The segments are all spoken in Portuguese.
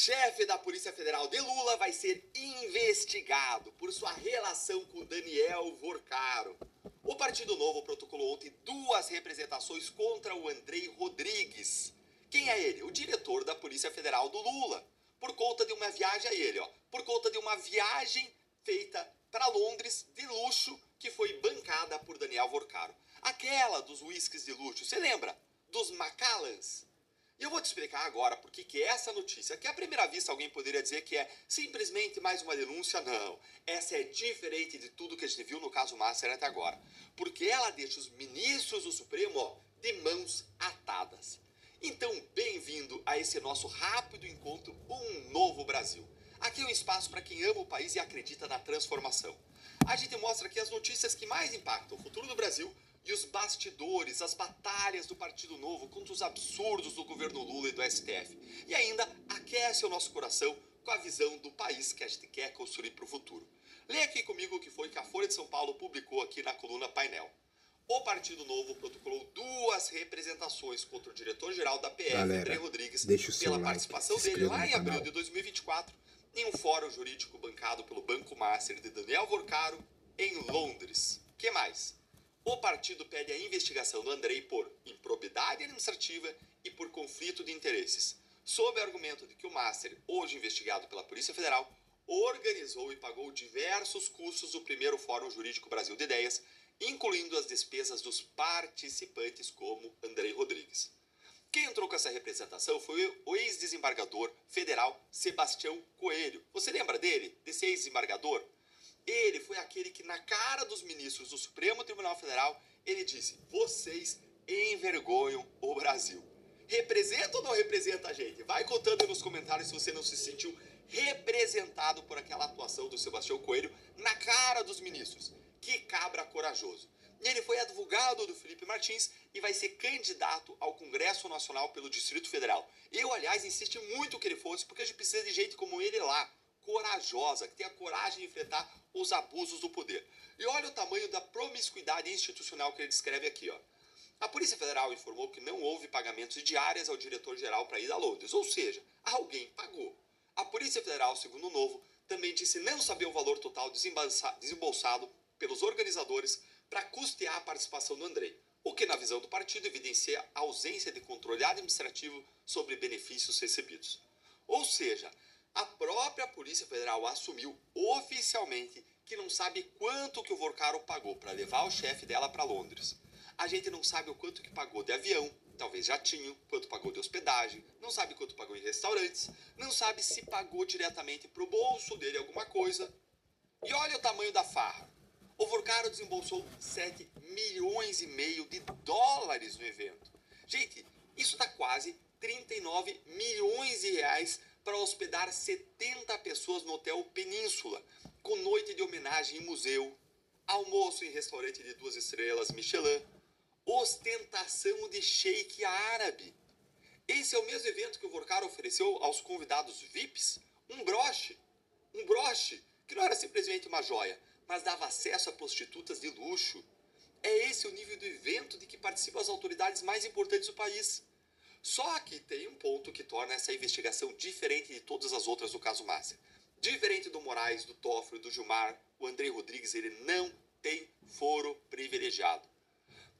Chefe da Polícia Federal de Lula vai ser investigado por sua relação com Daniel Vorcaro. O Partido Novo protocolou ontem 2 representações contra o Andrei Rodrigues. Quem é ele? O diretor da Polícia Federal do Lula. Por conta de uma viagem por conta de uma viagem feita para Londres de luxo que foi bancada por Daniel Vorcaro. Aquela dos uísques de luxo, você lembra? Dos Macallans. E eu vou te explicar agora por que essa notícia, que à primeira vista alguém poderia dizer que é simplesmente mais uma denúncia, não. Essa é diferente de tudo que a gente viu no caso Master até agora. Porque ela deixa os ministros do Supremo de mãos atadas. Então, bem-vindo a esse nosso rápido encontro Um Novo Brasil. Aqui é um espaço para quem ama o país e acredita na transformação. A gente mostra aqui as notícias que mais impactam o futuro do Brasil e os bastidores, as batalhas do Partido Novo contra os absurdos do governo Lula e do STF. E ainda aquece o nosso coração com a visão do país que a gente quer construir para o futuro. Leia aqui comigo o que foi que a Folha de São Paulo publicou aqui na coluna Painel. O Partido Novo protocolou 2 representações contra o diretor-geral da PF, Andrei Rodrigues, pela participação dele lá em abril de 2024 em um fórum jurídico bancado pelo Banco Master de Daniel Vorcaro em Londres. Que mais? O partido pede a investigação do Andrei por improbidade administrativa e por conflito de interesses, sob o argumento de que o Master, hoje investigado pela Polícia Federal, organizou e pagou diversos custos do primeiro Fórum Jurídico Brasil de Ideias, incluindo as despesas dos participantes como Andrei Rodrigues. Quem entrou com essa representação foi o ex-desembargador federal Sebastião Coelho. Você lembra dele, desse ex-desembargador? Ele foi aquele que, na cara dos ministros do Supremo Tribunal Federal, ele disse: vocês envergonham o Brasil. Representa ou não representa a gente? Vai contando aí nos comentários se você não se sentiu representado por aquela atuação do Sebastião Coelho na cara dos ministros. Que cabra corajoso. E ele foi advogado do Felipe Martins e vai ser candidato ao Congresso Nacional pelo Distrito Federal. Eu, aliás, insisti muito que ele fosse, porque a gente precisa de gente como ele lá, corajosa, que tenha coragem de enfrentar os abusos do poder. E olha o tamanho da promiscuidade institucional que ele descreve aqui, ó. A Polícia Federal informou que não houve pagamentos de diárias ao diretor-geral para ir a Londres, ou seja, alguém pagou. A Polícia Federal, segundo o Novo, também disse não saber o valor total desembolsado pelos organizadores para custear a participação do Andrei, o que, na visão do partido, evidencia a ausência de controle administrativo sobre benefícios recebidos. Ou seja, a própria Polícia Federal assumiu oficialmente que não sabe quanto que o Vorcaro pagou para levar o chefe dela para Londres. A gente não sabe o quanto que pagou de avião, talvez jatinho, quanto pagou de hospedagem, não sabe quanto pagou em restaurantes, não sabe se pagou diretamente para o bolso dele alguma coisa. E olha o tamanho da farra. O Vorcaro desembolsou 7 milhões e meio de dólares no evento. Gente, isso dá quase 39 milhões de reais para hospedar 70 pessoas no Hotel Península, com noite de homenagem em museu, almoço em restaurante de 2 estrelas Michelin, ostentação de sheik árabe. Esse é o mesmo evento que o Vorcaro ofereceu aos convidados VIPs? Um broche, que não era simplesmente uma joia, mas dava acesso a prostitutas de luxo. É esse o nível do evento de que participam as autoridades mais importantes do país. Só que tem um ponto que torna essa investigação diferente de todas as outras do caso Master. Diferente do Moraes, do Toffoli, do Gilmar, o Andrei Rodrigues, ele não tem foro privilegiado.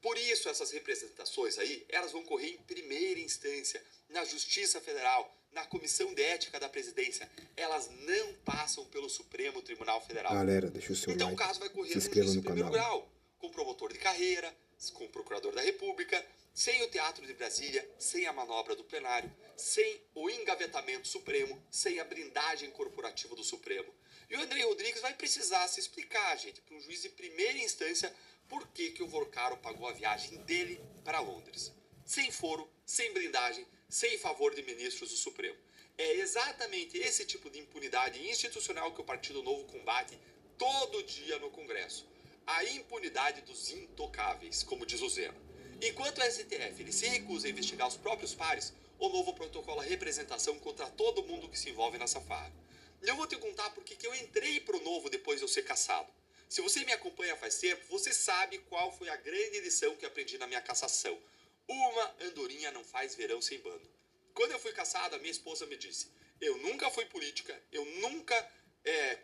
Por isso, essas representações aí, elas vão correr em primeira instância, na Justiça Federal, na Comissão de Ética da Presidência. Elas não passam pelo Supremo Tribunal Federal. Galera, deixa o seu like, então o caso vai correr se inscreva juízo no de primeiro canal. grau, com promotor de carreira, com o procurador da República, sem o Teatro de Brasília, sem a manobra do plenário, sem o engavetamento supremo, sem a blindagem corporativa do Supremo. E o Andrei Rodrigues vai precisar se explicar, gente, para um juiz de primeira instância, por que o Vorcaro pagou a viagem dele para Londres. Sem foro, sem blindagem, sem favor de ministros do Supremo. É exatamente esse tipo de impunidade institucional que o Partido Novo combate todo dia no Congresso. A impunidade dos intocáveis, como diz o Zema. Enquanto o STF ele se recusa a investigar os próprios pares, o Novo protocola representação contra todo mundo que se envolve nessa farra. E eu vou te contar por que eu entrei pro Novo depois de eu ser cassado. Se você me acompanha faz tempo, você sabe qual foi a grande lição que aprendi na minha cassação. Uma andorinha não faz verão sem bando. Quando eu fui cassado, a minha esposa me disse: Eu nunca fui política, eu nunca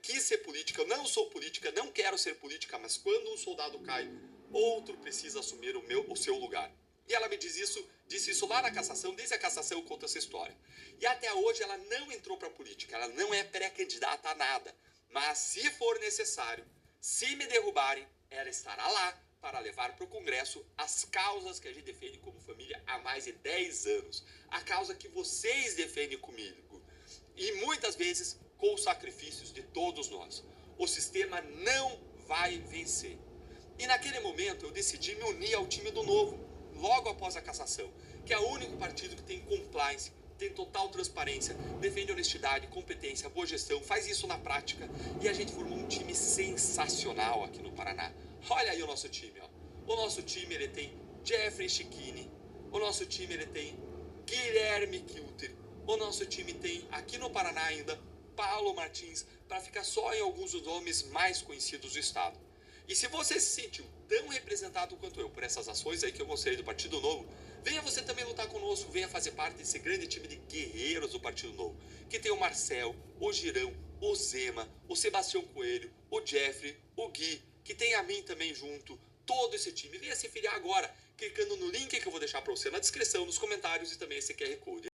quis ser política, eu não sou política, não quero ser política, mas quando um soldado cai, outro precisa assumir o seu lugar. E ela me disse isso lá na cassação, desde a cassação eu conto essa história. E até hoje ela não entrou para a política, ela não é pré-candidata a nada. Mas se for necessário, se me derrubarem, ela estará lá para levar para o Congresso as causas que a gente defende como família há mais de 10 anos. A causa que vocês defendem comigo. E muitas vezes com os sacrifícios de todos nós. O sistema não vai vencer. E naquele momento eu decidi me unir ao time do Novo, logo após a cassação, que é o único partido que tem compliance, tem total transparência, defende honestidade, competência, boa gestão, faz isso na prática. E a gente formou um time sensacional aqui no Paraná. Olha aí o nosso time, ó. O nosso time ele tem Jeffrey Chiquini, o nosso time ele tem Guilherme Kilter, o nosso time tem aqui no Paraná ainda Paulo Martins, para ficar só em alguns dos nomes mais conhecidos do estado. E se você se sentiu tão representado quanto eu por essas ações aí que eu mostrei do Partido Novo, venha você também lutar conosco, venha fazer parte desse grande time de guerreiros do Partido Novo, que tem o Marcel, o Girão, o Zema, o Sebastião Coelho, o Jeffrey, o Gui, que tem a mim também junto, todo esse time. Venha se filiar agora, clicando no link que eu vou deixar para você na descrição, nos comentários e também esse QR Code.